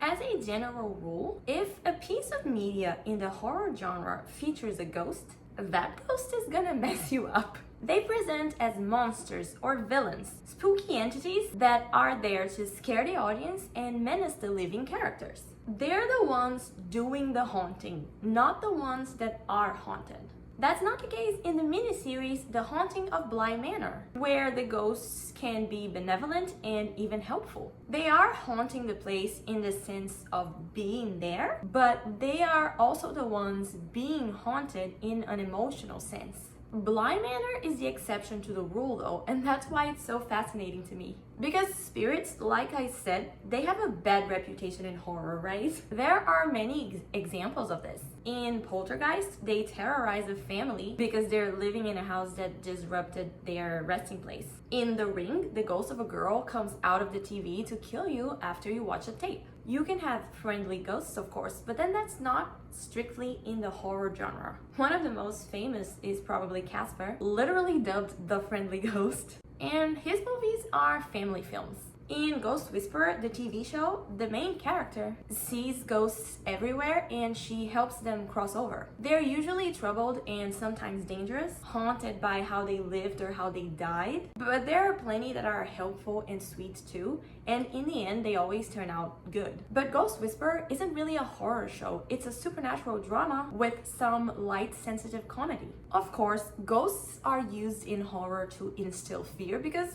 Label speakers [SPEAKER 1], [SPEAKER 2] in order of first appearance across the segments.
[SPEAKER 1] As a general rule, if a piece of media in the horror genre features a ghost, that ghost is gonna mess you up. They present as monsters or villains, spooky entities that are there to scare the audience and menace the living characters. They're the ones doing the haunting, not the ones that are haunted. That's not the case in the miniseries The Haunting of Bly Manor, where the ghosts can be benevolent and even helpful. They are haunting the place in the sense of being there, but they are also the ones being haunted in an emotional sense. Bly Manor is the exception to the rule though, and that's why it's so fascinating to me. Because spirits, like I said, they have a bad reputation in horror, right? There are many examples of this. In Poltergeist, they terrorize a family because they're living in a house that disrupted their resting place. In The Ring, the ghost of a girl comes out of the TV to kill you after you watch a tape. You can have friendly ghosts, of course, but then that's not strictly in the horror genre. One of the most famous is probably Casper, literally dubbed the friendly ghost. And his movies are family films. In Ghost Whisperer, the TV show, the main character sees ghosts everywhere and she helps them cross over. They're usually troubled and sometimes dangerous, haunted by how they lived or how they died. But there are plenty that are helpful and sweet too, and in the end, they always turn out good. But Ghost Whisperer isn't really a horror show. It's a supernatural drama with some light, sensitive comedy. Of course, ghosts are used in horror to instill fear because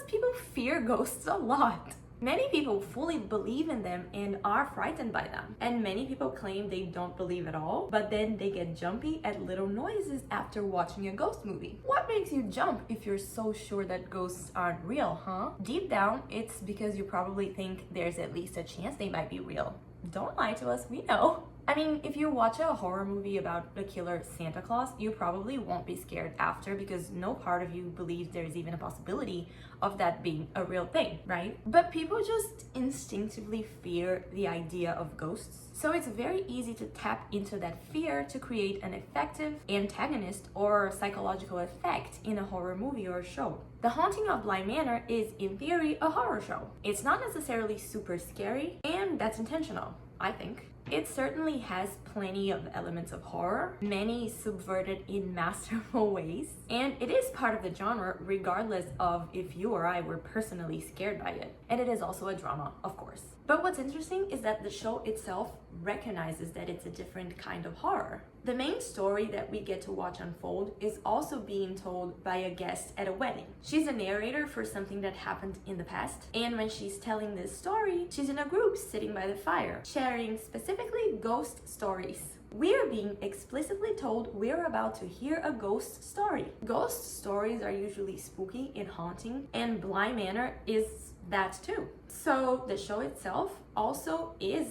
[SPEAKER 1] people fear ghosts a lot. Many people fully believe in them and are frightened by them. And many people claim they don't believe at all, but then they get jumpy at little noises after watching a ghost movie. What makes you jump if you're so sure that ghosts aren't real, huh? Deep down, it's because you probably think there's at least a chance they might be real. Don't lie to us, we know. I mean, if you watch a horror movie about a killer Santa Claus, you probably won't be scared after because no part of you believes there's even a possibility of that being a real thing, right? But people just instinctively fear the idea of ghosts. So it's very easy to tap into that fear to create an effective antagonist or psychological effect in a horror movie or show. The Haunting of Bly Manor is, in theory, a horror show. It's not necessarily super scary, and that's intentional, I think. It certainly has plenty of elements of horror, many subverted in masterful ways, and it is part of the genre regardless of if you or I were personally scared by it. And it is also a drama, of course. But what's interesting is that the show itself recognizes that it's a different kind of horror. The main story that we get to watch unfold is also being told by a guest at a wedding. She's a narrator for something that happened in the past, and when she's telling this story, she's in a group sitting by the fire, sharing specifically ghost stories. We're being explicitly told we're about to hear a ghost story. Ghost stories are usually spooky and haunting, and Bly Manor is that too. So the show itself also is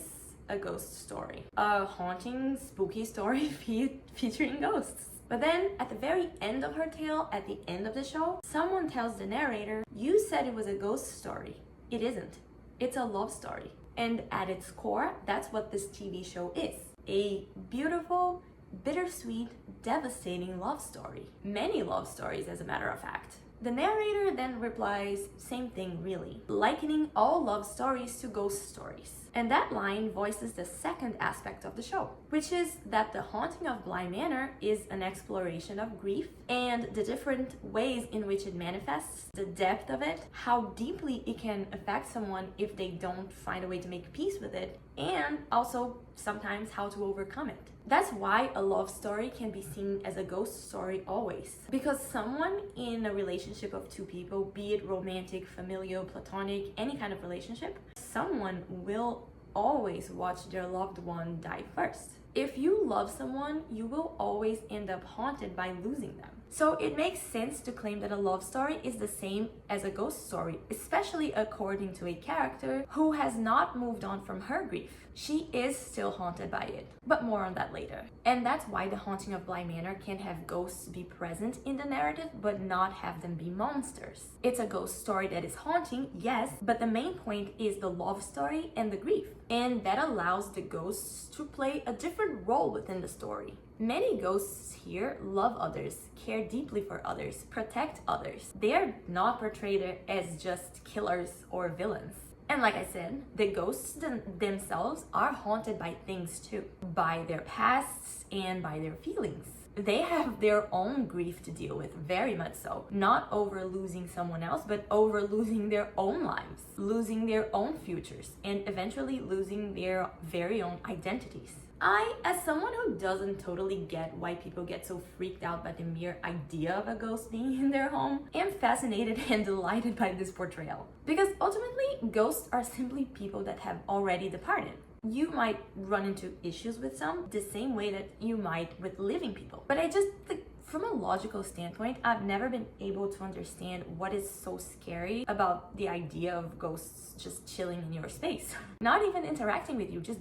[SPEAKER 1] a ghost story. A haunting, spooky story featuring ghosts. But then, at the very end of her tale, at the end of the show, someone tells the narrator, "You said it was a ghost story." It isn't. It's a love story. And at its core, that's what this TV show is. A beautiful, bittersweet, devastating love story. Many love stories, as a matter of fact. The narrator then replies, same thing really, likening all love stories to ghost stories. And that line voices the second aspect of the show, which is that The Haunting of Bly Manor is an exploration of grief and the different ways in which it manifests, the depth of it, how deeply it can affect someone if they don't find a way to make peace with it, and also sometimes how to overcome it. That's why a love story can be seen as a ghost story always. Because someone in a relationship of two people, be it romantic, familial, platonic, any kind of relationship, someone will always watch their loved one die first. If you love someone, you will always end up haunted by losing them. So it makes sense to claim that a love story is the same as a ghost story, especially according to a character who has not moved on from her grief. She is still haunted by it, but more on that later. And that's why The Haunting of Bly Manor can have ghosts be present in the narrative, but not have them be monsters. It's a ghost story that is haunting, yes, but the main point is the love story and the grief. And that allows the ghosts to play a different role within the story. Many ghosts here love others, care deeply for others, protect others. They are not portrayed as just killers or villains. And like I said, the ghosts themselves are haunted by things too, by their pasts and by their feelings. They have their own grief to deal with, very much so. Not over losing someone else, but over losing their own lives, losing their own futures, and eventually losing their very own identities. I, as someone who doesn't totally get why people get so freaked out by the mere idea of a ghost being in their home, am fascinated and delighted by this portrayal. Because ultimately, ghosts are simply people that have already departed. You might run into issues with some the same way that you might with living people. But I just think, from a logical standpoint, I've never been able to understand what is so scary about the idea of ghosts just chilling in your space. Not even interacting with you, just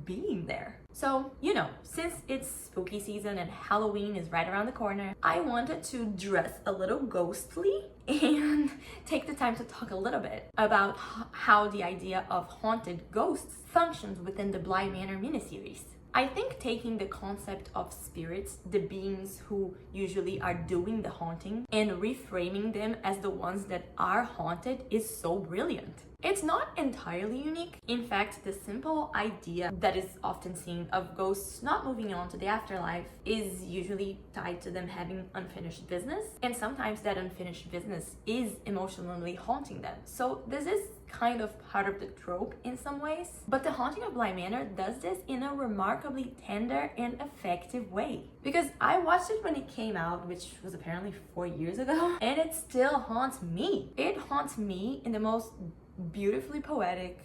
[SPEAKER 1] being there. So, since it's spooky season and Halloween is right around the corner, I wanted to dress a little ghostly and take the time to talk a little bit about how the idea of haunted ghosts functions within the Bly Manor miniseries. I think taking the concept of spirits, the beings who usually are doing the haunting, and reframing them as the ones that are haunted is so brilliant. It's not entirely unique. In fact, the simple idea that is often seen of ghosts not moving on to the afterlife is usually tied to them having unfinished business, and sometimes that unfinished business is emotionally haunting them. So this is kind of part of the trope in some ways, but the Haunting of Bly Manor does this in a remarkably tender and effective way. Because I watched it when it came out, which was apparently 4 years ago, and it still haunts me. It haunts me in the most beautifully poetic,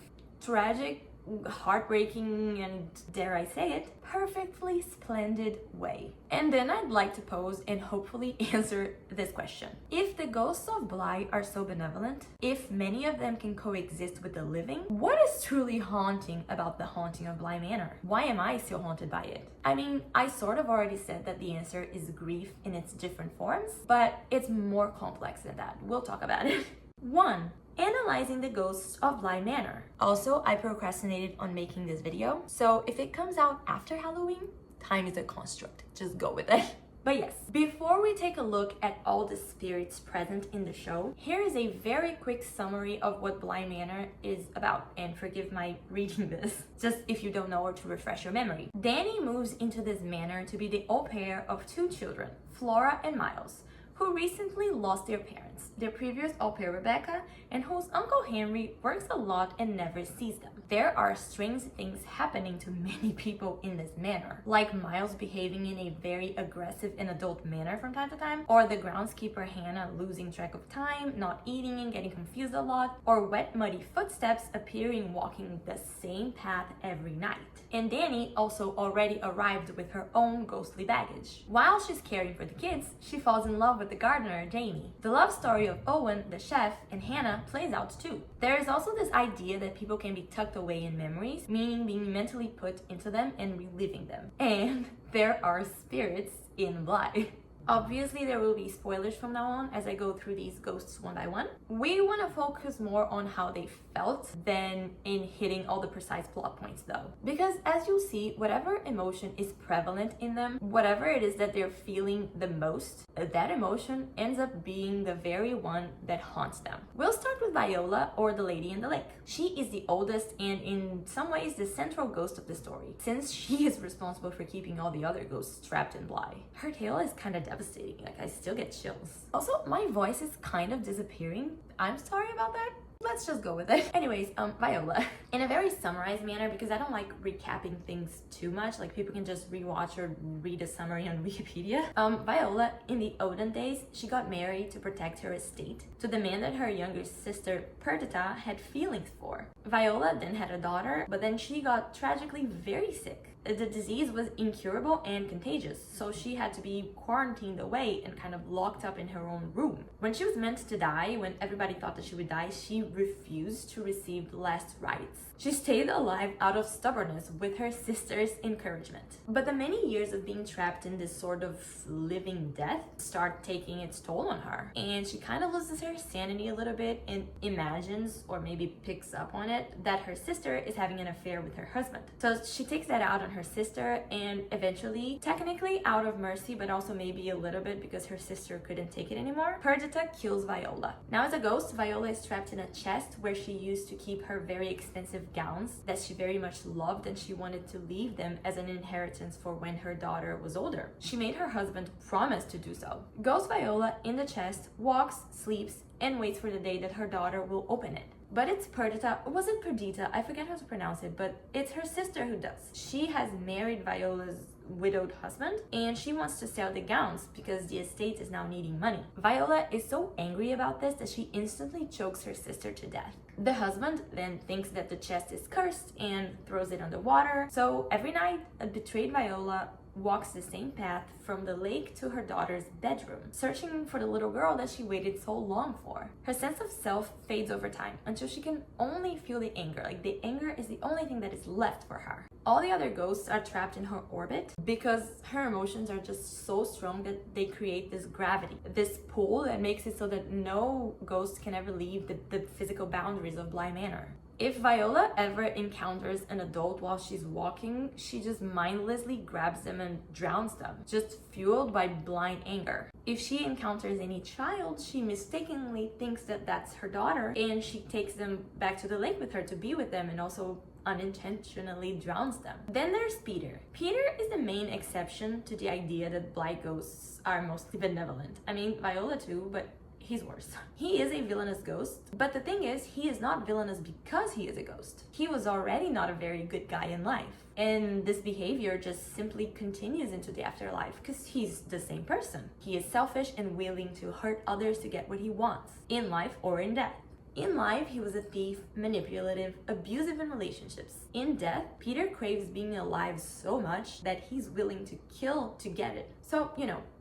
[SPEAKER 1] tragic, heartbreaking, and dare I say it, perfectly splendid way. And then I'd like to pose and hopefully answer this question. If the ghosts of Bly are so benevolent, if many of them can coexist with the living, what is truly haunting about the Haunting of Bly Manor? Why am I still haunted by it? I mean, I sort of already said that the answer is grief in its different forms, but it's more complex than that. We'll talk about it. 1. Analyzing the ghosts of Bly Manor. Also, I procrastinated on making this video, so if it comes out after Halloween, time is a construct. Just go with it. But yes, before we take a look at all the spirits present in the show, here is a very quick summary of what Bly Manor is about, and forgive my reading this, just if you don't know or to refresh your memory. Dani moves into this manor to be the au pair of 2 children, Flora and Miles, who recently lost their parents, their previous au pair Rebecca, and whose Uncle Henry works a lot and never sees them. There are strange things happening to many people in this manor, like Miles behaving in a very aggressive and adult manner from time to time, or the groundskeeper Hannah losing track of time, not eating and getting confused a lot, or wet muddy footsteps appearing walking the same path every night. And Dani also already arrived with her own ghostly baggage. While she's caring for the kids, she falls in love with the gardener, Jamie. The love story of Owen, the chef, and Hannah plays out too. There is also this idea that people can be tucked away in memories, meaning being mentally put into them and reliving them. And there are spirits in Bly. Obviously, there will be spoilers from now on as I go through these ghosts one by one. We want to focus more on how they felt than in hitting all the precise plot points though. Because as you'll see, whatever emotion is prevalent in them, whatever it is that they're feeling the most, that emotion ends up being the very one that haunts them. We'll start with Viola, or the Lady in the Lake. She is the oldest and in some ways the central ghost of the story, since she is responsible for keeping all the other ghosts trapped in Bly. Her tale is kind of devastating, like I still get chills. Also, my voice is kind of disappearing. I'm sorry about that. Let's just go with it. Anyways, Viola. In a very summarized manner, because I don't like recapping things too much, like people can just rewatch or read a summary on Wikipedia. Viola, in the olden days, she got married to protect her estate to the man that her younger sister, Perdita, had feelings for. Viola then had a daughter, but then she got tragically very sick. The disease was incurable and contagious, so she had to be quarantined away and kind of locked up in her own room. When she was meant to die, when everybody thought that she would die, she refused to receive the last rites. She stayed alive out of stubbornness with her sister's encouragement. But the many years of being trapped in this sort of living death start taking its toll on her. And she kind of loses her sanity a little bit and imagines, or maybe picks up on it, that her sister is having an affair with her husband. So she takes that out on her sister, and eventually, technically out of mercy, but also maybe a little bit because her sister couldn't take it anymore, Perdita kills Viola. Now as a ghost, Viola is trapped in a chest where she used to keep her very expensive gowns that she very much loved, and she wanted to leave them as an inheritance for when her daughter was older. She made her husband promise to do so. Ghost Viola in the chest walks, sleeps, and waits for the day that her daughter will open it. But it's Perdita, it wasn't Perdita, I forget how to pronounce it, but it's her sister who does. She has married Viola's widowed husband, and she wants to sell the gowns because the estate is now needing money. Viola is so angry about this that she instantly chokes her sister to death. The husband then thinks that the chest is cursed and throws it underwater. So every night, a betrayed Viola walks the same path from the lake to her daughter's bedroom, searching for the little girl that she waited so long for. Her sense of self fades over time until she can only feel the anger. Like, the anger is the only thing that is left for her. All the other ghosts are trapped in her orbit because her emotions are just so strong that they create this gravity, this pull that makes it so that no ghost can ever leave the physical boundaries of Bly Manor. If Viola ever encounters an adult while she's walking, she just mindlessly grabs them and drowns them, just fueled by blind anger. If she encounters any child, she mistakenly thinks that that's her daughter, and she takes them back to the lake with her to be with them, and also unintentionally drowns them. Then there's Peter. Peter is the main exception to the idea that Bly ghosts are mostly benevolent. I mean, Viola too, but he's worse. He is a villainous ghost, but the thing is, he is not villainous because he is a ghost. He was already not a very good guy in life, and this behavior just simply continues into the afterlife because he's the same person. He is selfish and willing to hurt others to get what he wants, in life or in death. In life, he was a thief, manipulative, abusive in relationships. In death, Peter craves being alive so much that he's willing to kill to get it. So,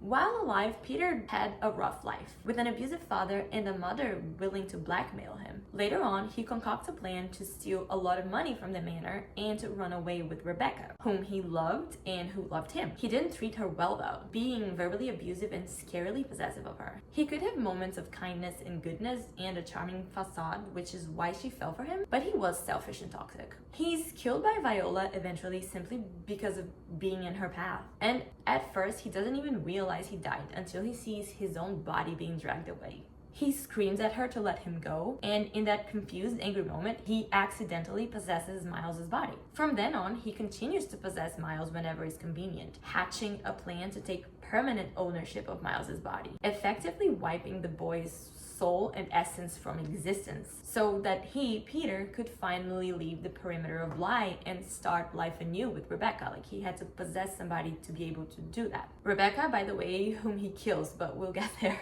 [SPEAKER 1] while alive, Peter had a rough life, with an abusive father and a mother willing to blackmail him. Later on, he concocts a plan to steal a lot of money from the manor and to run away with Rebecca, whom he loved and who loved him. He didn't treat her well though, being verbally abusive and scarily possessive of her. He could have moments of kindness and goodness and a charming facade, which is why she fell for him, but he was selfish and toxic. He's killed by Viola eventually simply because of being in her path. And at first, he doesn't even realize he died until he sees his own body being dragged away. He screams at her to let him go, and in that confused, angry moment, he accidentally possesses Miles's body. From then on, he continues to possess Miles whenever it's convenient, hatching a plan to take permanent ownership of Miles's body, effectively wiping the boy's soul and essence from existence, so that he, Peter, could finally leave the perimeter of Bly and start life anew with Rebecca. Like, he had to possess somebody to be able to do that. Rebecca, by the way, whom he kills, but we'll get there.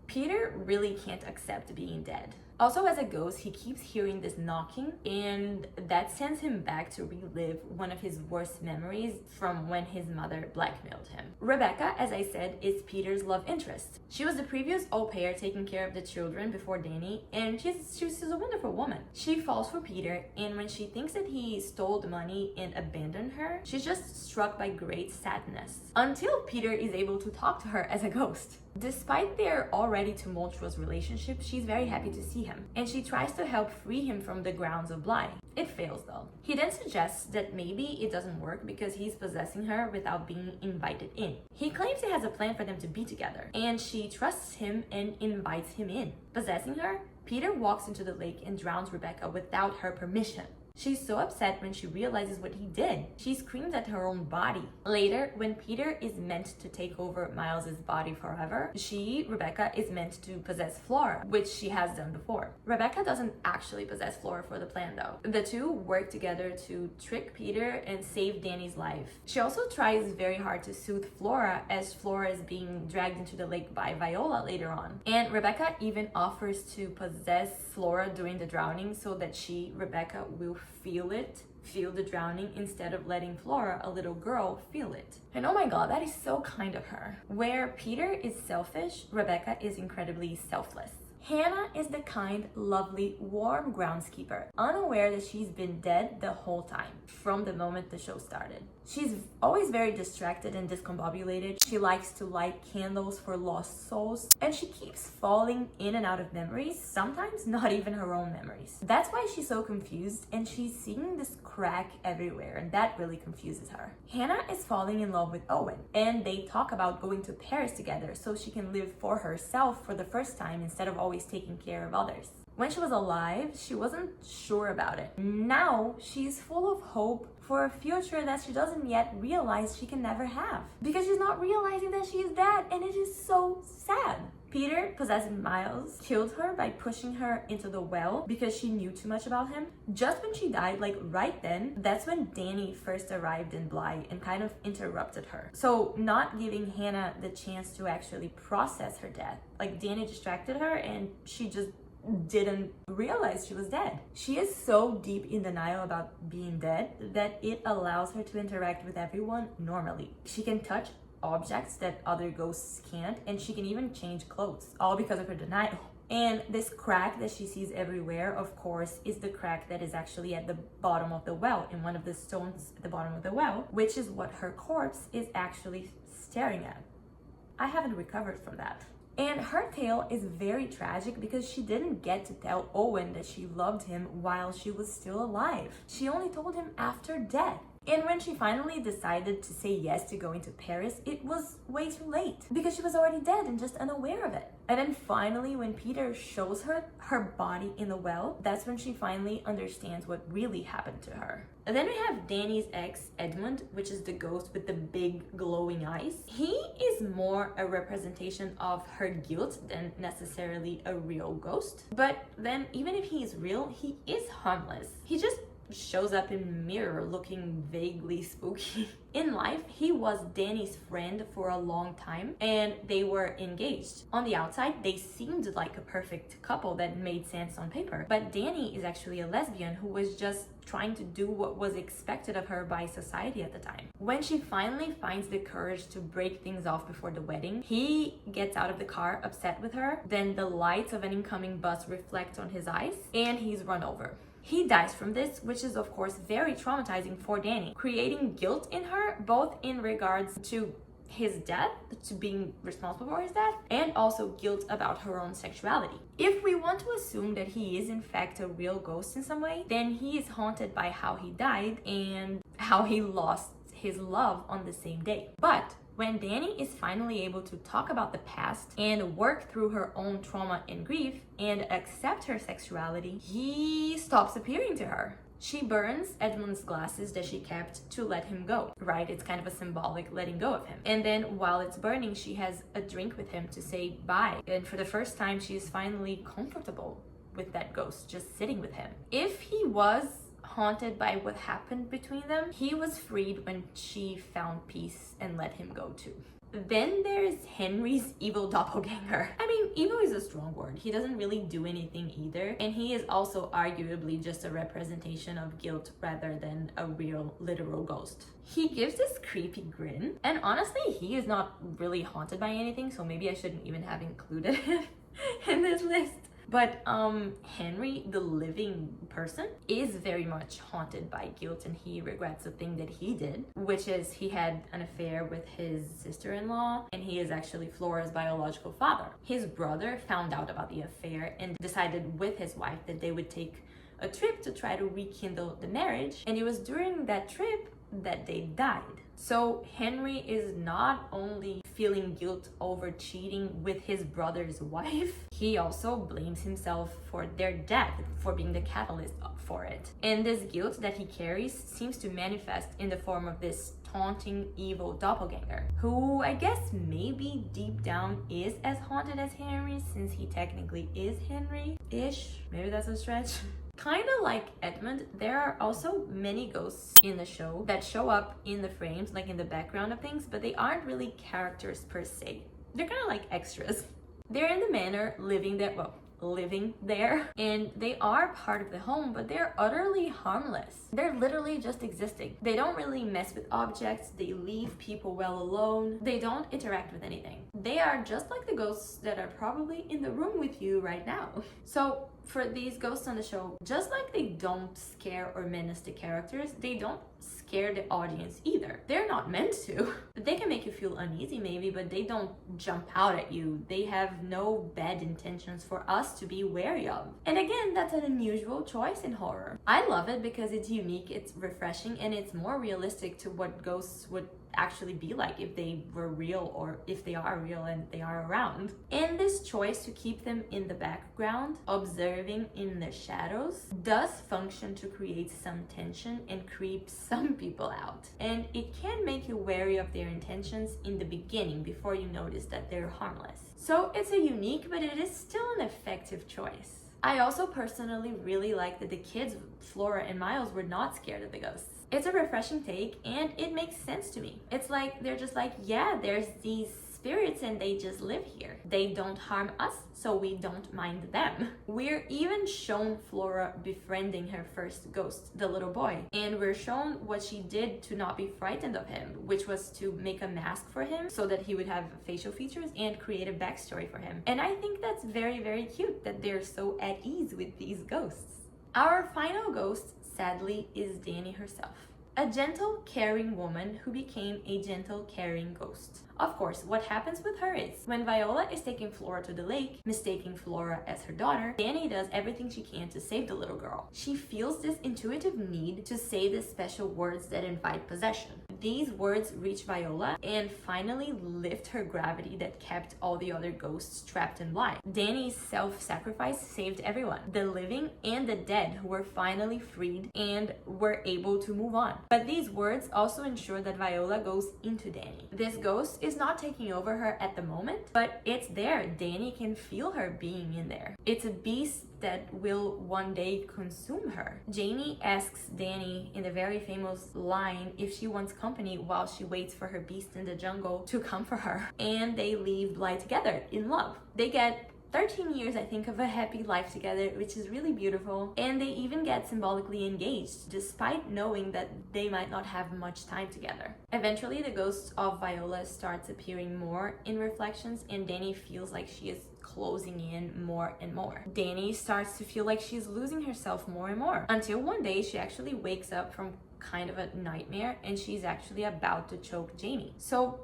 [SPEAKER 1] Peter really can't accept being dead. Also, as a ghost, he keeps hearing this knocking, and that sends him back to relive one of his worst memories from when his mother blackmailed him. Rebecca, as I said, is Peter's love interest. She was the previous au pair taking care of the children before Dani, and she's a wonderful woman. She falls for Peter, and when she thinks that he stole the money and abandoned her, she's just struck by great sadness, until Peter is able to talk to her as a ghost. Despite their already tumultuous relationship, she's very happy to see him, and she tries to help free him from the grounds of Bly. It fails though. He then suggests that maybe it doesn't work because he's possessing her without being invited in. He claims he has a plan for them to be together, and she trusts him and invites him in. Possessing her, Peter walks into the lake and drowns Rebecca without her permission. She's so upset when she realizes what he did. She screams at her own body. Later, when Peter is meant to take over Miles's body forever, Rebecca, is meant to possess Flora, which she has done before. Rebecca doesn't actually possess Flora for the plan though. The two work together to trick Peter and save Dani's life. She also tries very hard to soothe Flora as Flora is being dragged into the lake by Viola later on. And Rebecca even offers to possess Flora during the drowning so that Rebecca, will feel the drowning instead of letting Flora, a little girl, feel it. And oh my god, that is so kind of her. Where Peter is selfish, Rebecca is incredibly selfless. Hannah is the kind, lovely, warm groundskeeper, unaware that she's been dead the whole time, from the moment the show started. She's always very distracted and discombobulated. She likes to light candles for lost souls, and she keeps falling in and out of memories, sometimes not even her own memories. That's why she's so confused, and she's seeing this crack everywhere, and that really confuses her. Hannah is falling in love with Owen, and they talk about going to Paris together so she can live for herself for the first time instead of always taking care of others. When she was alive, she wasn't sure about it. Now, she's full of hope for a future that she doesn't yet realize she can never have. Because she's not realizing that she is dead, and it is so sad. Peter, possessing Miles, killed her by pushing her into the well because she knew too much about him. Just when she died, like right then, that's when Dani first arrived in Bly and kind of interrupted her. So not giving Hannah the chance to actually process her death. Like Dani distracted her and she just didn't realize she was dead. She is so deep in denial about being dead that it allows her to interact with everyone normally. She can touch objects that other ghosts can't, and she can even change clothes, all because of her denial. And this crack that she sees everywhere, of course, is the crack that is actually at the bottom of the well, in one of the stones at the bottom of the well, which is what her corpse is actually staring at. I haven't recovered from that. And her tale is very tragic because she didn't get to tell Owen that she loved him while she was still alive. She only told him after death. And when she finally decided to say yes to going to Paris, it was way too late because she was already dead and just unaware of it. And then finally, when Peter shows her her body in the well, that's when she finally understands what really happened to her. And then we have Dani's ex, Edmund, which is the ghost with the big glowing eyes. He is more a representation of her guilt than necessarily a real ghost. But then even if he is real, he is harmless. He just shows up in mirror looking vaguely spooky. In life, he was Dani's friend for a long time and they were engaged. On the outside, they seemed like a perfect couple that made sense on paper. But Dani is actually a lesbian who was just trying to do what was expected of her by society at the time. When she finally finds the courage to break things off before the wedding, he gets out of the car upset with her. Then the lights of an incoming bus reflect on his eyes and he's run over. He dies from this, which is of course very traumatizing for Dani, creating guilt in her, both in regards to his death, to being responsible for his death, and also guilt about her own sexuality. If we want to assume that he is in fact a real ghost in some way, then he is haunted by how he died and how he lost his love on the same day. But when Dani is finally able to talk about the past and work through her own trauma and grief and accept her sexuality, he stops appearing to her. She burns Edmund's glasses that she kept to let him go, right? It's kind of a symbolic letting go of him. And then while it's burning, she has a drink with him to say bye. And for the first time, she's finally comfortable with that ghost just sitting with him. If he was haunted by what happened between them, he was freed when she found peace and let him go too. Then there's Henry's evil doppelganger. I mean, evil is a strong word. He doesn't really do anything either. And he is also arguably just a representation of guilt rather than a real, literal ghost. He gives this creepy grin. And honestly, he is not really haunted by anything, so maybe I shouldn't even have included him in this list. But Henry, the living person, is very much haunted by guilt, and he regrets the thing that he did, which is he had an affair with his sister-in-law, and he is actually Flora's biological father. His brother found out about the affair and decided with his wife that they would take a trip to try to rekindle the marriage, and it was during that trip that they died. So Henry is not only feeling guilt over cheating with his brother's wife, he also blames himself for their death, for being the catalyst for it. And this guilt that he carries seems to manifest in the form of this taunting evil doppelganger, who I guess maybe deep down is as haunted as Henry, since he technically is Henry-ish. Maybe that's a stretch. Kind of like Edmund, there are also many ghosts in the show that show up in the frames, like in the background of things, but they aren't really characters per se. They're kind of like extras. They're in the manor, living there, and they are part of the home, but they're utterly harmless. They're literally just existing. They don't really mess with objects, they leave people well alone, they don't interact with anything. They are just like the ghosts that are probably in the room with you right now. So for these ghosts on the show, just like they don't scare or menace the characters, they don't scare the audience either. They're not meant to. They can make you feel uneasy maybe, but they don't jump out at you. They have no bad intentions for us to be wary of. And again, that's an unusual choice in horror. I love it because it's unique, it's refreshing, and it's more realistic to what ghosts would actually be like if they were real, or if they are real and they are around. And this choice to keep them in the background, observing in the shadows, does function to create some tension and creep some people out. And it can make you wary of their intentions in the beginning before you notice that they're harmless. So it's a unique, but it is still an effective choice. I also personally really like that the kids, Flora and Miles, were not scared of the ghosts. It's a refreshing take and it makes sense to me. It's like they're just like, yeah, there's these spirits and they just live here. They don't harm us, so we don't mind them. We're even shown Flora befriending her first ghost, the little boy, and we're shown what she did to not be frightened of him, which was to make a mask for him so that he would have facial features and create a backstory for him. And I think that's very, very cute that they're so at ease with these ghosts. Our final ghost, sadly, is Dani herself. A gentle, caring woman who became a gentle, caring ghost. Of course, what happens with her is, when Viola is taking Flora to the lake, mistaking Flora as her daughter, Dani does everything she can to save the little girl. She feels this intuitive need to say the special words that invite possession. These words reach Viola and finally lift her gravity that kept all the other ghosts trapped in Bly. Dani's self-sacrifice saved everyone, the living and the dead, who were finally freed and were able to move on. But these words also ensure that Viola goes into Dani. This ghost is not taking over her at the moment, but it's there. Dani can feel her being in there. It's a beast that will one day consume her. Jamie asks Dani in the very famous line if she wants company while she waits for her beast in the jungle to come for her. And they leave Bly together in love. They get 13 years, I think, of a happy life together, which is really beautiful. And they even get symbolically engaged, despite knowing that they might not have much time together. Eventually, the ghost of Viola starts appearing more in reflections, and Dani feels like she is closing in more and more. Dani starts to feel like she's losing herself more and more, until one day she actually wakes up from kind of a nightmare, and she's actually about to choke Jamie. So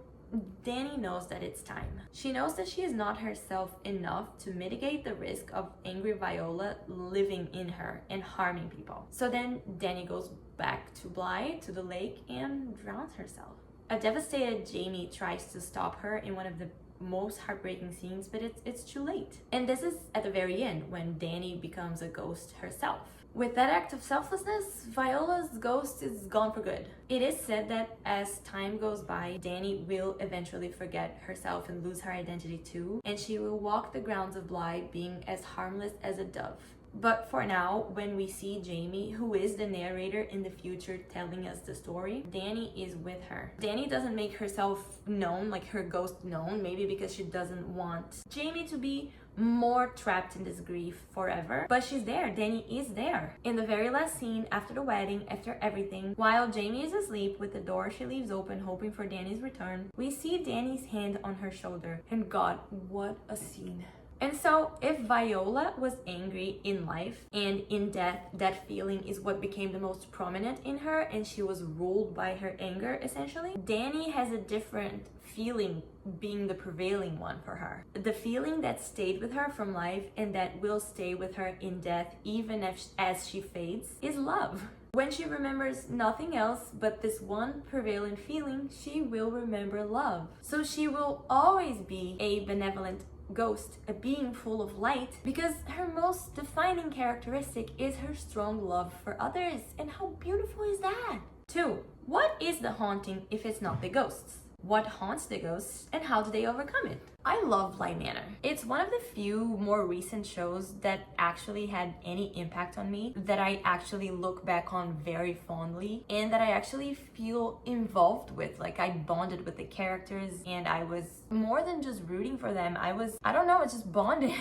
[SPEAKER 1] Dani knows that it's time. She knows that she is not herself enough to mitigate the risk of angry Viola living in her and harming people. So then Dani goes back to Bly, to the lake, and drowns herself. A devastated Jamie tries to stop her in one of the most heartbreaking scenes, but it's too late. And this is at the very end, when Dani becomes a ghost herself. With that act of selflessness, Viola's ghost is gone for good. It is said that as time goes by, Dani will eventually forget herself and lose her identity too, and she will walk the grounds of Bly being as harmless as a dove. But for now, when we see Jamie, who is the narrator in the future telling us the story, Dani is with her. Dani doesn't make herself known, like her ghost known, maybe because she doesn't want Jamie to be more trapped in this grief forever, but she's there. Dani is there. In the very last scene, after the wedding, after everything, while Jamie is asleep with the door she leaves open hoping for Dani's return, we see Dani's hand on her shoulder, and God, what a scene. And so, if Viola was angry in life, and in death, that feeling is what became the most prominent in her, and she was ruled by her anger, essentially, Dani has a different feeling being the prevailing one for her. The feeling that stayed with her from life and that will stay with her in death, even as she fades, is love. When she remembers nothing else but this one prevailing feeling, she will remember love. So she will always be a benevolent ghost, a being full of light, because her most defining characteristic is her strong love for others. And how beautiful is that? 2. What is the haunting if it's not the ghosts? What haunts the ghosts and how do they overcome it? I love Bly Manor. It's one of the few more recent shows that actually had any impact on me, that I actually look back on very fondly, and that I actually feel involved with. Like, I bonded with the characters, and I was more than just rooting for them. I don't know, it's just bonded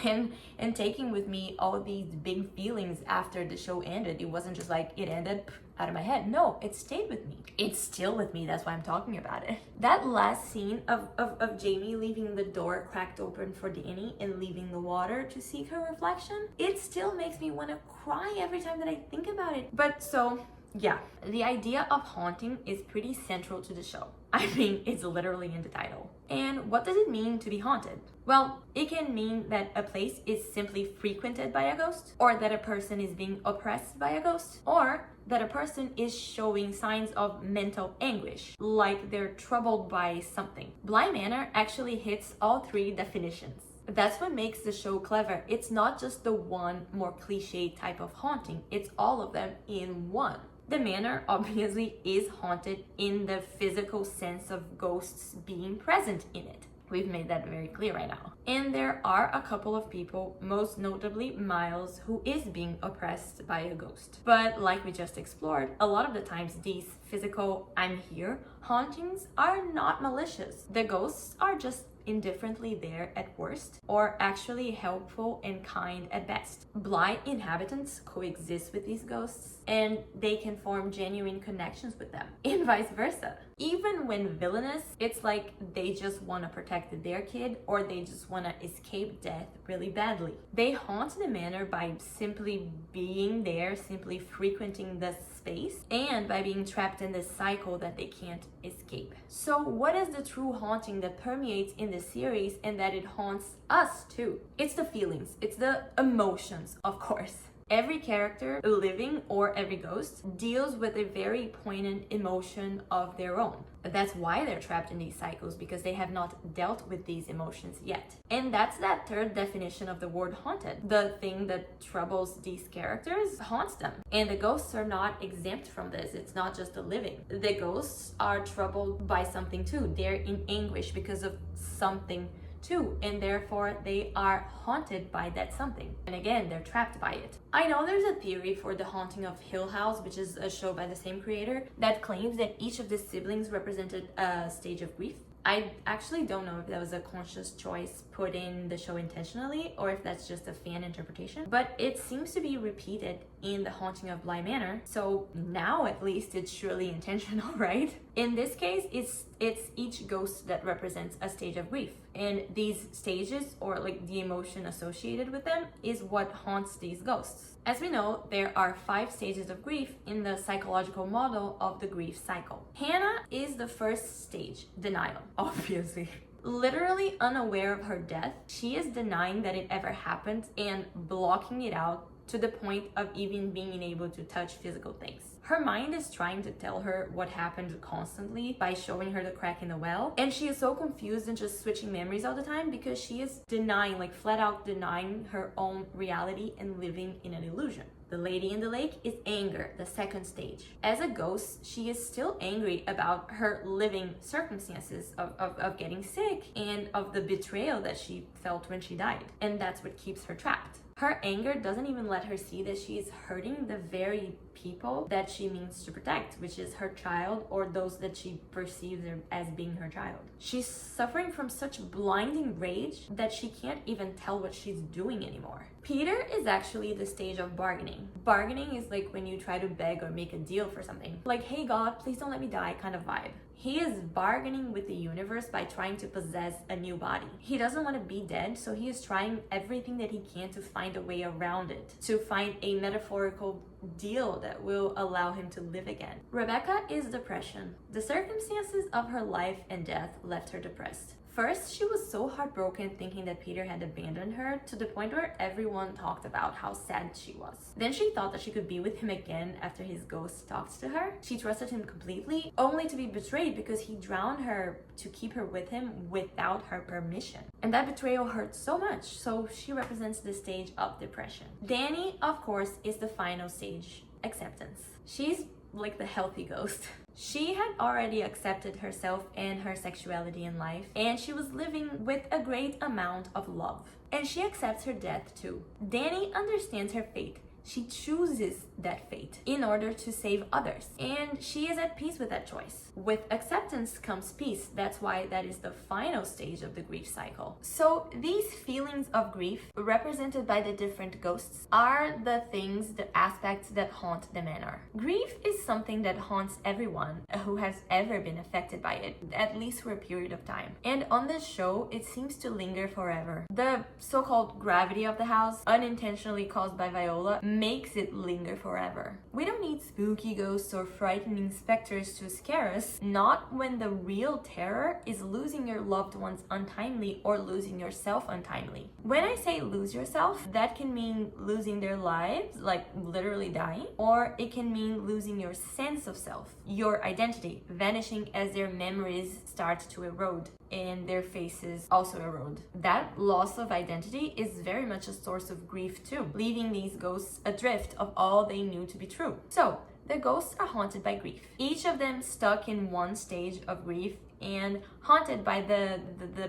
[SPEAKER 1] and taking with me all these big feelings after the show ended. It wasn't just like it ended, out of my head. No, it stayed with me. It's still with me. That's why I'm talking about it. That last scene of Jamie leaving the door cracked open for Dani and leaving the water to seek her reflection, it still makes me want to cry every time that I think about it. But so, yeah, the idea of haunting is pretty central to the show. I mean, it's literally in the title. And what does it mean to be haunted? Well, it can mean that a place is simply frequented by a ghost, or that a person is being oppressed by a ghost, or that a person is showing signs of mental anguish, like they're troubled by something. Bly Manor actually hits all three definitions. That's what makes the show clever. It's not just the one more cliche type of haunting, it's all of them in one. The manor obviously is haunted in the physical sense of ghosts being present in it. We've made that very clear right now. And there are a couple of people, most notably Miles, who is being oppressed by a ghost. But like we just explored, a lot of the times these physical "I'm here" hauntings are not malicious. The ghosts are just indifferently there at worst, or actually helpful and kind at best. Bly inhabitants coexist with these ghosts, and they can form genuine connections with them, and vice versa. Even when villainous, it's like they just want to protect their kid, or they just want to escape death really badly. They haunt the manor by simply being there, simply frequenting the space, and by being trapped in this cycle that they can't escape. So what is the true haunting that permeates in the series and that it haunts us too? It's the feelings, it's the emotions, of course. Every character, living or every ghost, deals with a very poignant emotion of their own. That's why they're trapped in these cycles, because they have not dealt with these emotions yet. And that's that third definition of the word haunted. The thing that troubles these characters haunts them. And the ghosts are not exempt from this. It's not just the living. The ghosts are troubled by something too. They're in anguish because of something too, and therefore they are haunted by that something. And again, they're trapped by it. I know there's a theory for the Haunting of Hill House, which is a show by the same creator, that claims that each of the siblings represented a stage of grief. I actually don't know if that was a conscious choice put in the show intentionally, or if that's just a fan interpretation, but it seems to be repeated in the Haunting of Bly Manor, so now at least it's surely intentional, right? In this case, it's each ghost that represents a stage of grief, and these stages, or like the emotion associated with them, is what haunts these ghosts. As we know, there are 5 stages of grief in the psychological model of the grief cycle. Hannah is the first stage, denial, obviously. Literally unaware of her death, she is denying that it ever happened and blocking it out to the point of even being able to touch physical things. Her mind is trying to tell her what happened constantly by showing her the crack in the well, and she is so confused and just switching memories all the time because she is denying, like flat out denying her own reality and living in an illusion. The lady in the lake is anger, the second stage. As a ghost, she is still angry about her living circumstances of getting sick and of the betrayal that she felt when she died. And that's what keeps her trapped. Her anger doesn't even let her see that she is hurting the very people that she means to protect, which is her child, or those that she perceives as being her child. She's suffering from such blinding rage that she can't even tell what she's doing anymore. Peter is actually the stage of bargaining. Bargaining is like when you try to beg or make a deal for something. Like, hey God, please don't let me die kind of vibe. He is bargaining with the universe by trying to possess a new body. He doesn't want to be dead, so he is trying everything that he can to find a way around it, to find a metaphorical deal that will allow him to live again. Rebecca is depression. The circumstances of her life and death left her depressed. First, she was so heartbroken thinking that Peter had abandoned her, to the point where everyone talked about how sad she was. Then she thought that she could be with him again after his ghost talked to her. She trusted him completely, only to be betrayed because he drowned her to keep her with him without her permission. And that betrayal hurt so much, so she represents the stage of depression. Dani, of course, is the final stage, acceptance. She's like the healthy ghost. She had already accepted herself and her sexuality in life, and she was living with a great amount of love. And she accepts her death too. Dani understands her fate She chooses that fate in order to save others, and she is at peace with that choice. With acceptance comes peace. That's why that is the final stage of the grief cycle. So these feelings of grief, represented by the different ghosts, are the things, the aspects that haunt the manor. Grief is something that haunts everyone who has ever been affected by it, at least for a period of time. And on this show, it seems to linger forever. The so-called gravity of the house, unintentionally caused by Viola, makes it linger forever. We don't need spooky ghosts or frightening specters to scare us, not when the real terror is losing your loved ones untimely or losing yourself untimely. When I say lose yourself, that can mean losing their lives, like literally dying, or it can mean losing your sense of self, your identity, vanishing as their memories start to erode and their faces also erode. That loss of identity is very much a source of grief too, leaving these ghosts adrift of all they knew to be true. So, the ghosts are haunted by grief, each of them stuck in one stage of grief and haunted by the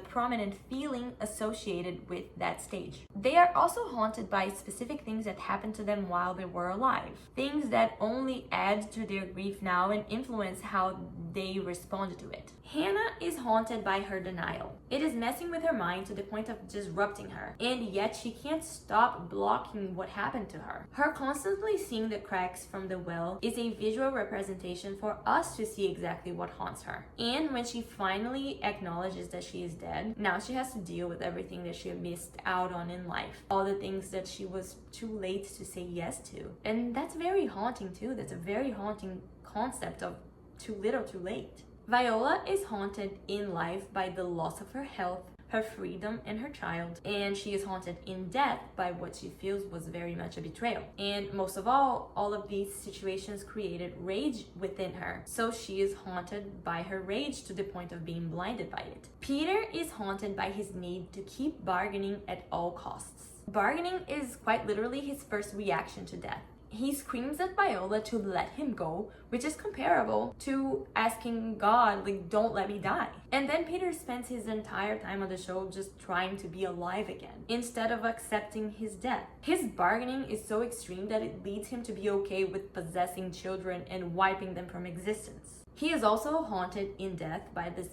[SPEAKER 1] prominent feeling associated with that stage. They are also haunted by specific things that happened to them while they were alive, things that only add to their grief now and influence how they respond to it. Hannah is haunted by her denial. It is messing with her mind to the point of disrupting her, and yet she can't stop blocking what happened to her. Her constantly seeing the cracks from the well is a visual representation for us to see exactly what haunts her. And when she finally acknowledges that she is dead, now she has to deal with everything that she missed out on in life, all the things that she was too late to say yes to. And that's very haunting too. That's a very haunting concept of too little too late. Viola is haunted in life by the loss of her health, her freedom, and her child, and she is haunted in death by what she feels was very much a betrayal. And most of all of these situations created rage within her, so she is haunted by her rage to the point of being blinded by it. Peter is haunted by his need to keep bargaining at all costs. Bargaining is quite literally his first reaction to death. He screams at Viola to let him go, which is comparable to asking God, like, don't let me die. And then Peter spends his entire time on the show just trying to be alive again, instead of accepting his death. His bargaining is so extreme that it leads him to be okay with possessing children and wiping them from existence. He is also haunted in death by this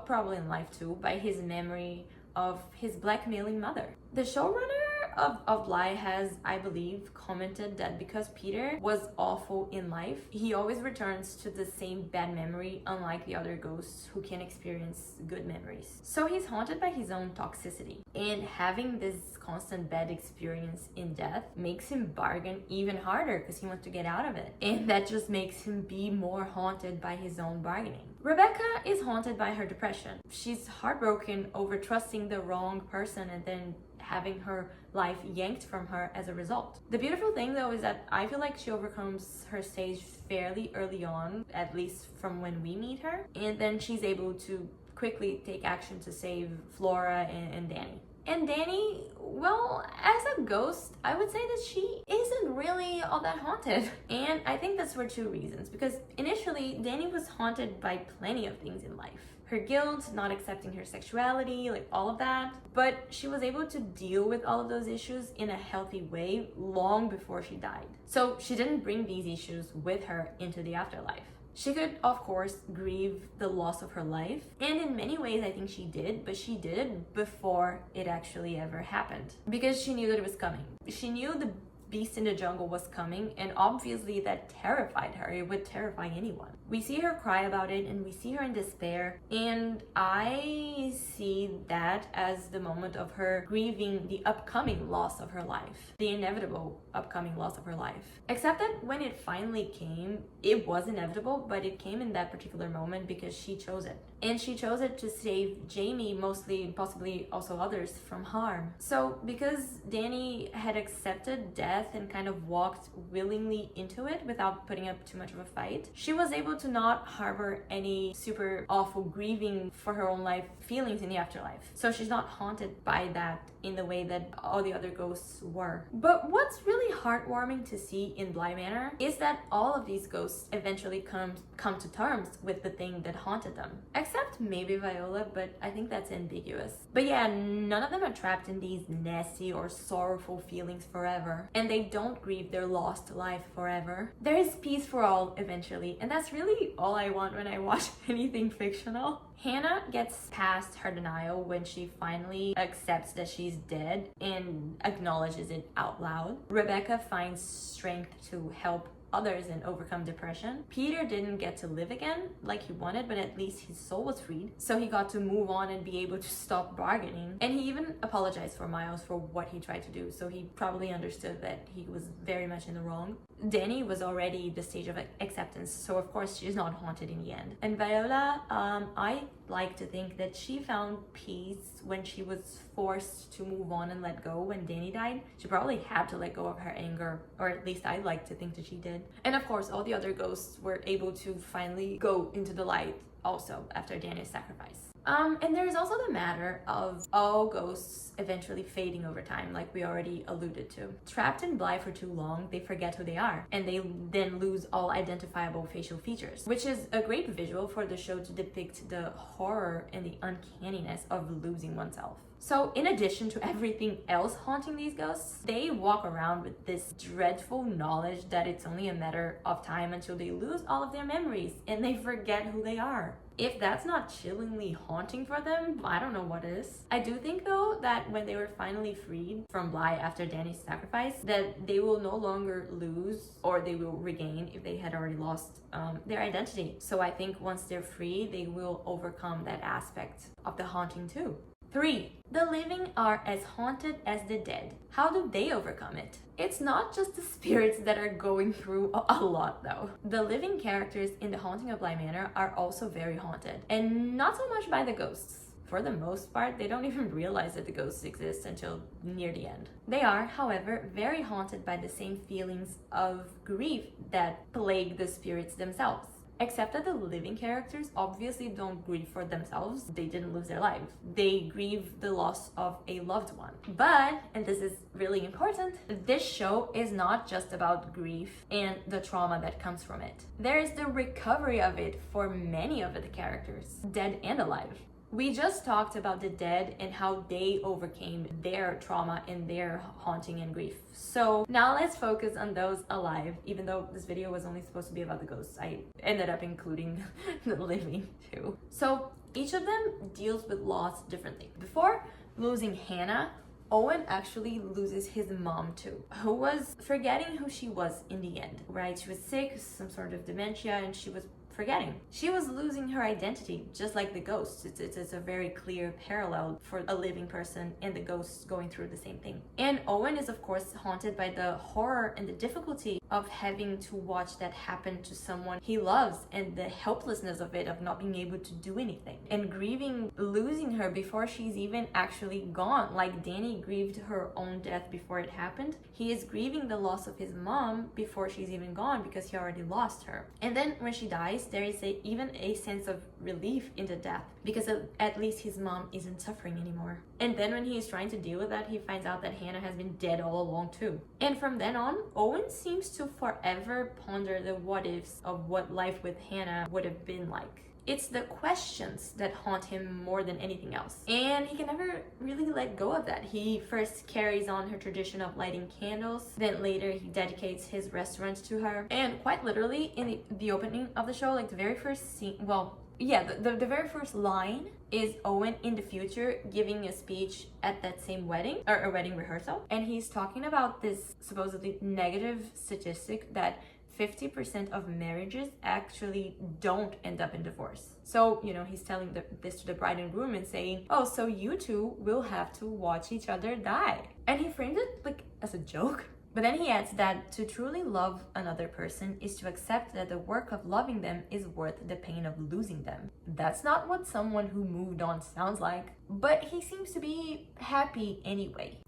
[SPEAKER 1] probably in life too, by his memory of his blackmailing mother. The showrunner of Bly has, I believe, commented that because Peter was awful in life, he always returns to the same bad memory, unlike the other ghosts who can experience good memories. So he's haunted by his own toxicity, and having this constant bad experience in death makes him bargain even harder because he wants to get out of it, and that just makes him be more haunted by his own bargaining. Rebecca is haunted by her depression. She's heartbroken over trusting the wrong person and then having her life yanked from her as a result. The beautiful thing though is that I feel like she overcomes her stage fairly early on, at least from when we meet her, and then she's able to quickly take action to save Flora and Dani. And Dani, well, as a ghost, I would say that she isn't really all that haunted. And I think that's for two reasons. Because initially, Dani was haunted by plenty of things in life. Her guilt, not accepting her sexuality, like all of that. But she was able to deal with all of those issues in a healthy way long before she died. So she didn't bring these issues with her into the afterlife. She could, of course, grieve the loss of her life, and in many ways I think she did, but she did it before it actually ever happened, because she knew that it was coming. She knew the beast in the jungle was coming, and obviously that terrified her. It would terrify anyone. We see her cry about it, and we see her in despair, and I see that as the moment of her grieving the upcoming loss of her life, the inevitable upcoming loss of her life. Except that when it finally came, it was inevitable, but it came in that particular moment because she chose it. And she chose it to save Jamie, mostly, possibly also others, from harm. So because Dani had accepted death and kind of walked willingly into it without putting up too much of a fight, she was able to not harbor any super awful grieving for her own life feelings in the afterlife. So she's not haunted by that in the way that all the other ghosts were. But what's really heartwarming to see in Bly Manor is that all of these ghosts eventually come to terms with the thing that haunted them. Except except maybe Viola, but I think that's ambiguous. But yeah, none of them are trapped in these nasty or sorrowful feelings forever, and they don't grieve their lost life forever. There is peace for all eventually, and that's really all I want when I watch anything fictional. Hannah gets past her denial when she finally accepts that she's dead and acknowledges it out loud. Rebecca finds strength to help others and overcome depression. Peter didn't get to live again like he wanted, but at least his soul was freed, so he got to move on and be able to stop bargaining. And he even apologized for Miles for what he tried to do, so he probably understood that he was very much in the wrong. Dani was already the stage of acceptance, so of course she's not haunted in the end. And Viola, I like to think that she found peace when she was forced to move on and let go when Dani died. She probably had to let go of her anger, or at least I like to think that she did. And of course, all the other ghosts were able to finally go into the light also after Dani's sacrifice. And there's also the matter of all ghosts eventually fading over time, like we already alluded to. Trapped in Bly for too long, they forget who they are, and they then lose all identifiable facial features, which is a great visual for the show to depict the horror and the uncanniness of losing oneself. So in addition to everything else haunting these ghosts, they walk around with this dreadful knowledge that it's only a matter of time until they lose all of their memories and they forget who they are. If that's not chillingly haunting for them, I don't know what is. I do think though that when they were finally freed from Bly after Dani's sacrifice, that they will no longer lose, or they will regain if they had already lost their identity. So I think once they're free, they will overcome that aspect of the haunting too. 3. The living are as haunted as the dead. How do they overcome it? It's not just the spirits that are going through a lot though. The living characters in the Haunting of Bly Manor are also very haunted, and not so much by the ghosts. For the most part, they don't even realize that the ghosts exist until near the end. They are, however, very haunted by the same feelings of grief that plague the spirits themselves. Except that the living characters obviously don't grieve for themselves. They didn't lose their lives. They grieve the loss of a loved one. But, and this is really important, this show is not just about grief and the trauma that comes from it. There is the recovery of it for many of the characters, dead and alive. We just talked about the dead and how they overcame their trauma and their haunting and grief. So now let's focus on those alive. Even though this video was only supposed to be about the ghosts, I ended up including the living too. So each of them deals with loss differently. Before losing Hannah, Owen actually loses his mom too, who was forgetting who she was in the end, right? She was sick, some sort of dementia, and she was forgetting. She was losing her identity, just like the ghosts. It's a very clear parallel for a living person and the ghosts going through the same thing. And Owen is of course haunted by the horror and the difficulty of having to watch that happen to someone he loves, and the helplessness of it, of not being able to do anything, and grieving losing her before she's even actually gone. Like Dani grieved her own death before it happened, he is grieving the loss of his mom before she's even gone because he already lost her. And then when she dies, there is even a sense of relief in the death, because at least his mom isn't suffering anymore. And then when he is trying to deal with that, he finds out that Hannah has been dead all along too. And from then on, Owen seems to forever ponder the what ifs of what life with Hannah would have been like. It's the questions that haunt him more than anything else. And he can never really let go of that. He first carries on her tradition of lighting candles, then later he dedicates his restaurant to her. And quite literally, in the opening of the show, like the very first scene, the very first line is Owen in the future giving a speech at that same wedding, or a wedding rehearsal. And he's talking about this supposedly negative statistic that 50% of marriages actually don't end up in divorce. So, he's telling this to the bride and groom and saying, oh, so you two will have to watch each other die. And he framed it like as a joke. But then he adds that to truly love another person is to accept that the work of loving them is worth the pain of losing them. That's not what someone who moved on sounds like, but he seems to be happy anyway.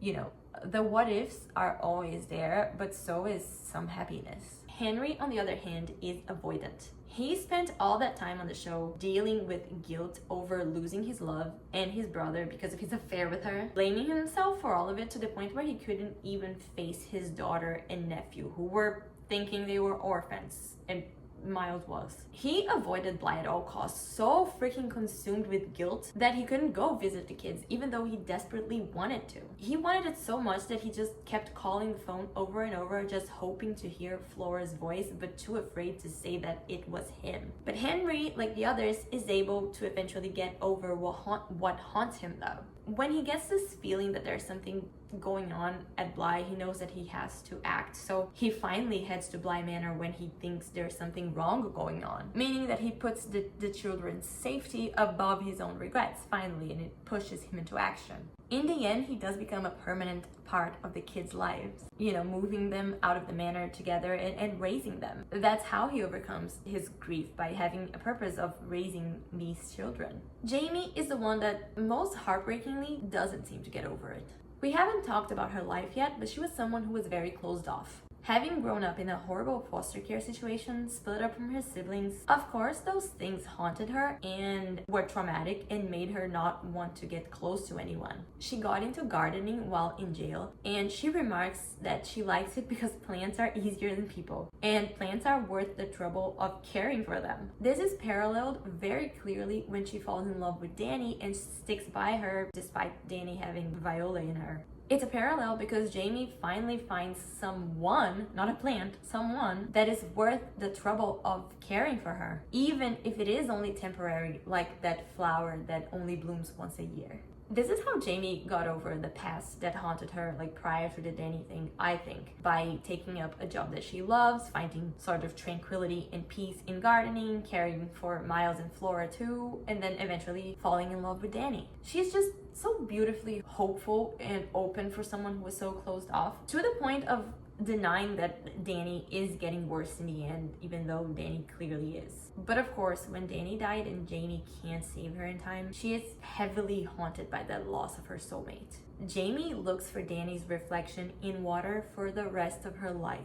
[SPEAKER 1] The what ifs are always there, but so is some happiness. Henry, on the other hand, is avoidant. He spent all that time on the show dealing with guilt over losing his love and his brother because of his affair with her, blaming himself for all of it to the point where he couldn't even face his daughter and nephew, who were thinking they were orphans and Miles was. He avoided Bly at all costs, so freaking consumed with guilt that he couldn't go visit the kids, even though he desperately wanted to. He wanted it so much that he just kept calling the phone over and over, just hoping to hear Flora's voice, but too afraid to say that it was him. But Henry, like the others, is able to eventually get over what haunts him though. When he gets this feeling that there's something going on at Bly, he knows that he has to act. So he finally heads to Bly Manor when he thinks there's something wrong going on. Meaning that he puts the children's safety above his own regrets, finally, and it pushes him into action. In the end, he does become a permanent part of the kids' lives, moving them out of the manor together and raising them. That's how he overcomes his grief, by having a purpose of raising these children. Jamie is the one that most heartbreakingly doesn't seem to get over it. We haven't talked about her life yet, but she was someone who was very closed off. Having grown up in a horrible foster care situation, split up from her siblings, of course those things haunted her and were traumatic and made her not want to get close to anyone. She got into gardening while in jail, and she remarks that she likes it because plants are easier than people, and plants are worth the trouble of caring for them. This is paralleled very clearly when she falls in love with Dani and sticks by her despite Dani having viola in her. It's a parallel because Jamie finally finds someone, not a plant, someone that is worth the trouble of caring for her, even if it is only temporary, like that flower that only blooms once a year. This is how Jamie got over the past that haunted her, like prior to the Dani thing, I think, by taking up a job that she loves, finding sort of tranquility and peace in gardening, caring for Miles and Flora too, and then eventually falling in love with Dani. She's just so beautifully hopeful and open for someone who was so closed off, to the point of denying that Dani is getting worse in the end, even though Dani clearly is. But of course, when Dani died and Jamie can't save her in time, she is heavily haunted by the loss of her soulmate. Jamie looks for Dani's reflection in water for the rest of her life,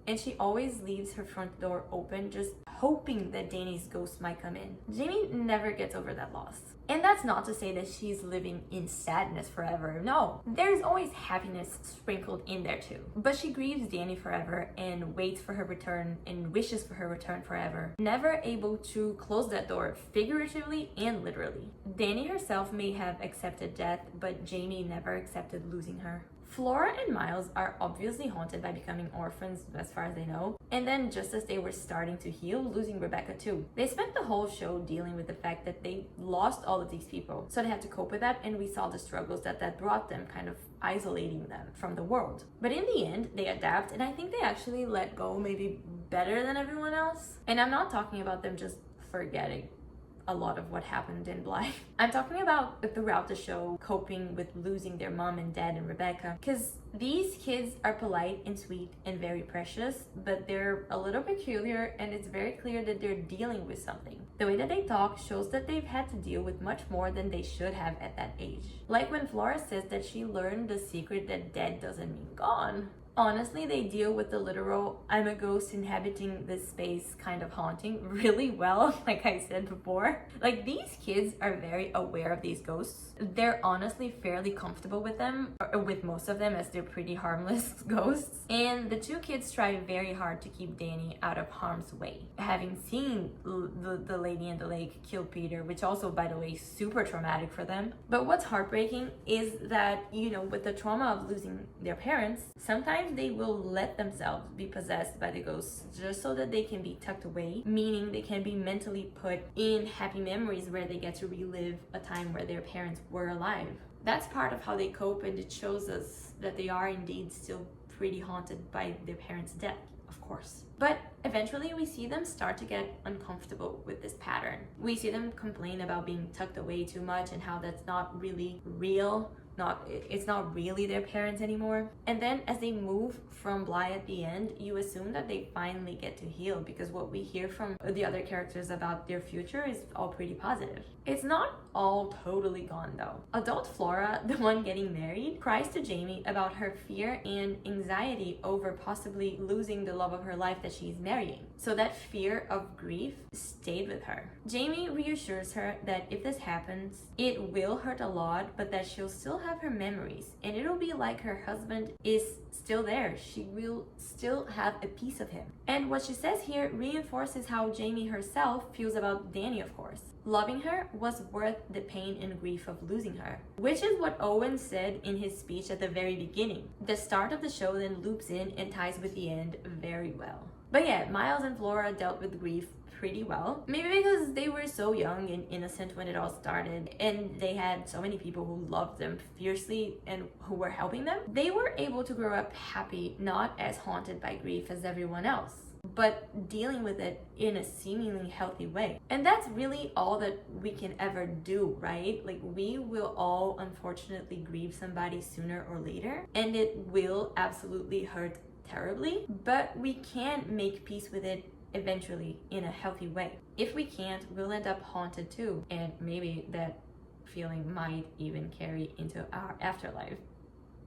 [SPEAKER 1] and she always leaves her front door open, just hoping that Dani's ghost might come in. Jamie never gets over that loss. And that's not to say that she's living in sadness forever. No, there's always happiness sprinkled in there too. But she grieves Dani forever and waits for her return and wishes for her return forever, never able to close that door, figuratively and literally. Dani herself may have accepted death, but Jamie never accepted losing her. Flora and Miles are obviously haunted by becoming orphans, as far as they know, and then just as they were starting to heal, losing Rebecca too. They spent the whole show dealing with the fact that they lost all of these people, so they had to cope with that, and we saw the struggles that brought them, kind of isolating them from the world. But in the end, they adapt, and I think they actually let go maybe better than everyone else. And I'm not talking about them just forgetting a lot of what happened in Bly. I'm talking about throughout the show coping with losing their mom and dad and Rebecca, because these kids are polite and sweet and very precious, but they're a little peculiar, and it's very clear that they're dealing with something. The way that they talk shows that they've had to deal with much more than they should have at that age. Like when Flora says that she learned the secret that dead doesn't mean gone. Honestly, they deal with the literal "I'm a ghost inhabiting this space" kind of haunting really well, like I said before. Like, these kids are very aware of these ghosts. They're honestly fairly comfortable with them, or with most of them, as they're pretty harmless ghosts. And the two kids try very hard to keep Dani out of harm's way, having seen the lady in the lake kill Peter, which also, by the way, is super traumatic for them. But what's heartbreaking is that, with the trauma of losing their parents, sometimes they will let themselves be possessed by the ghosts just so that they can be tucked away, meaning they can be mentally put in happy memories where they get to relive a time where their parents were alive. That's part of how they cope, and it shows us that they are indeed still pretty haunted by their parents' death, of course. But eventually we see them start to get uncomfortable with this pattern. We see them complain about being tucked away too much and how that's not really real. It's not really their parents anymore. And then as they move from Bly at the end, you assume that they finally get to heal, because what we hear from the other characters about their future is all pretty positive. It's not all totally gone though. Adult Flora, the one getting married, cries to Jamie about her fear and anxiety over possibly losing the love of her life that she's marrying. So that fear of grief stayed with her. Jamie reassures her that if this happens, it will hurt a lot, but that she'll still have have her memories, and it'll be like her husband is still there. She will still have a piece of him. And what she says here reinforces how Jamie herself feels about Dani, of course. Loving her was worth the pain and grief of losing her, which is what Owen said in his speech at the very beginning. The start of the show then loops in and ties with the end very well. But yeah, Miles and Flora dealt with grief pretty well. Maybe because they were so young and innocent when it all started, and they had so many people who loved them fiercely and who were helping them. They were able to grow up happy, not as haunted by grief as everyone else, but dealing with it in a seemingly healthy way. And that's really all that we can ever do, right? Like, we will all unfortunately grieve somebody sooner or later, and it will absolutely hurt terribly, but we can make peace with it eventually in a healthy way. If we can't, we'll end up haunted too, and maybe that feeling might even carry into our afterlife.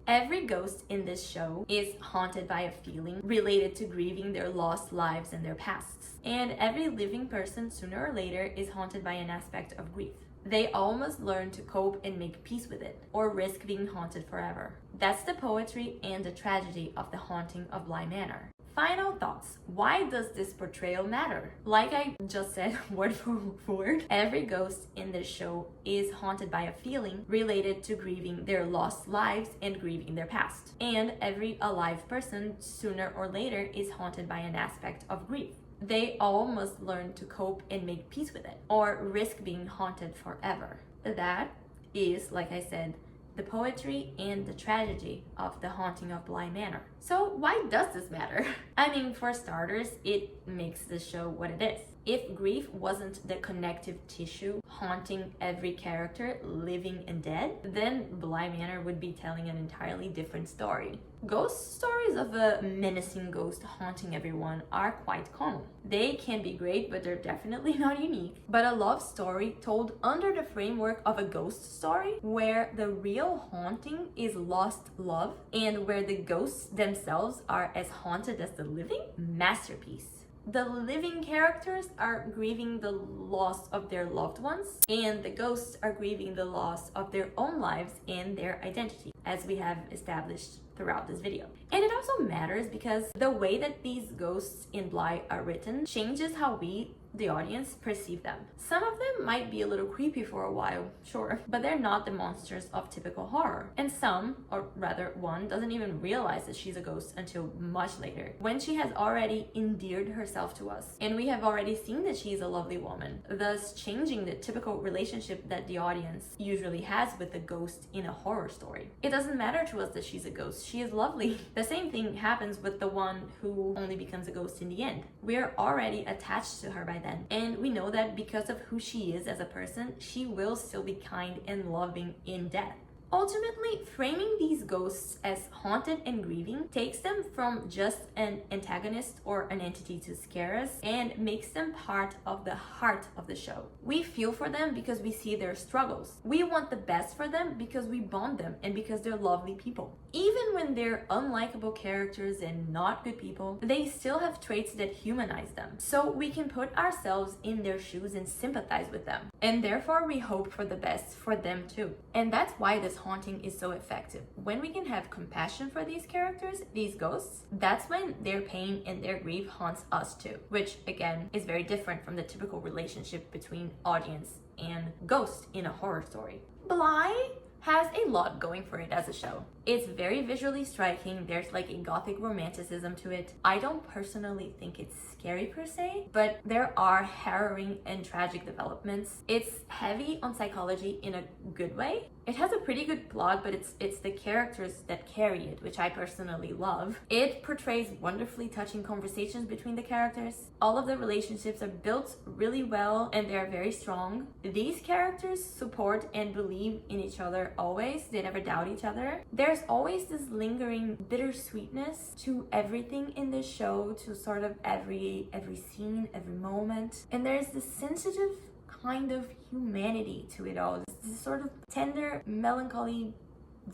[SPEAKER 1] Every ghost in this show is haunted by a feeling related to grieving their lost lives and their pasts. And every living person, sooner or later, is haunted by an aspect of grief. They all must learn to cope and make peace with it, or risk being haunted forever. That's the poetry and the tragedy of the Haunting of Bly Manor. Final thoughts. Why does this portrayal matter? Like I just said, word for word, every ghost in this show is haunted by a feeling related to grieving their lost lives and grieving their past. And every alive person, sooner or later, is haunted by an aspect of grief. They all must learn to cope and make peace with it, or risk being haunted forever. That is, like I said, the poetry and the tragedy of the Haunting of Bly Manor. So why does this matter? I mean, for starters, it makes the show what it is. If grief wasn't the connective tissue haunting every character, living and dead, then Bly Manor would be telling an entirely different story. Ghost stories of a menacing ghost haunting everyone are quite common. They can be great, but they're definitely not unique. But a love story told under the framework of a ghost story, where the real haunting is lost love, and where the ghosts themselves are as haunted as the living, masterpiece. The living characters are grieving the loss of their loved ones, and the ghosts are grieving the loss of their own lives and their identity, as we have established throughout this video. And it also matters because the way that these ghosts in Bly are written changes how we, the audience, perceive them. Some of them might be a little creepy for a while, sure, but they're not the monsters of typical horror. And some, or rather one, doesn't even realize that she's a ghost until much later, when she has already endeared herself to us, and we have already seen that she's a lovely woman, thus changing the typical relationship that the audience usually has with the ghost in a horror story. It doesn't matter to us that she's a ghost, she is lovely. The same thing happens with the one who only becomes a ghost in the end. We're already attached to her by then, and we know that because of who she is as a person, she will still be kind and loving in death. Ultimately, framing these ghosts as haunted and grieving takes them from just an antagonist or an entity to scare us and makes them part of the heart of the show. We feel for them because we see their struggles. We want the best for them because we bond them and because they're lovely people. Even when they're unlikable characters and not good people, they still have traits that humanize them. So we can put ourselves in their shoes and sympathize with them. And therefore we hope for the best for them too. And that's why this haunting is so effective. When we can have compassion for these characters, these ghosts, that's when their pain and their grief haunts us too, which again is very different from the typical relationship between audience and ghost in a horror story. Bly has a lot going for it as a show. It's very visually striking. There's like a gothic romanticism to it. I don't personally think it's scary per se, but there are harrowing and tragic developments. It's heavy on psychology in a good way. It has a pretty good plot, but it's the characters that carry it, which I personally love. It portrays wonderfully touching conversations between the characters. All of the relationships are built really well and they're very strong. These characters support and believe in each other always. They never doubt each other. There's always this lingering bittersweetness to everything in this show, to sort of every scene, every moment. And there's this sensitive kind of humanity to it all. This sort of tender, melancholy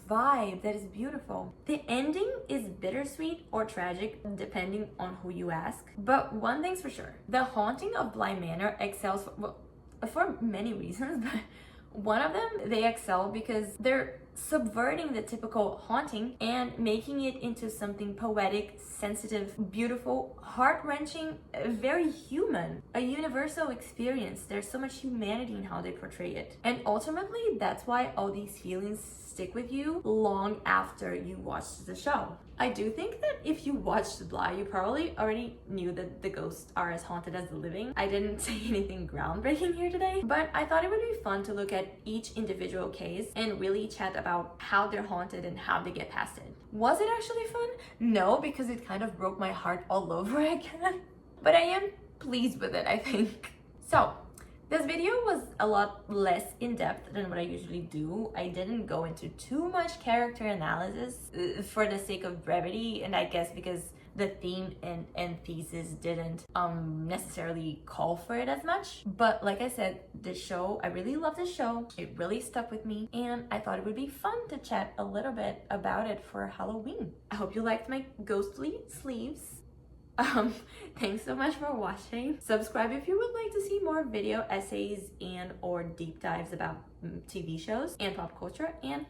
[SPEAKER 1] vibe that is beautiful. The ending is bittersweet or tragic, depending on who you ask. But one thing's for sure, the Haunting of Bly Manor excels for many reasons, but one of them, they excel because they're subverting the typical haunting and making it into something poetic, sensitive, beautiful, heart-wrenching, very human, a universal experience. There's so much humanity in how they portray it. And ultimately, that's why all these feelings stick with you long after you watched the show. I do think that if you watched Bly, you probably already knew that the ghosts are as haunted as the living. I didn't say anything groundbreaking here today, but I thought it would be fun to look at each individual case and really chat about how they're haunted and how they get past it. Was it actually fun? No, because it kind of broke my heart all over again. But I am pleased with it, I think. So, this video was a lot less in-depth than what I usually do. I didn't go into too much character analysis for the sake of brevity, and I guess because the theme and thesis didn't necessarily call for it as much. But like I said, this show, I really love this show. It really stuck with me, and I thought it would be fun to chat a little bit about it for Halloween. I hope you liked my ghostly sleeves. Thanks so much for watching. Subscribe if you would like to see more video essays and or deep dives about TV shows and pop culture, and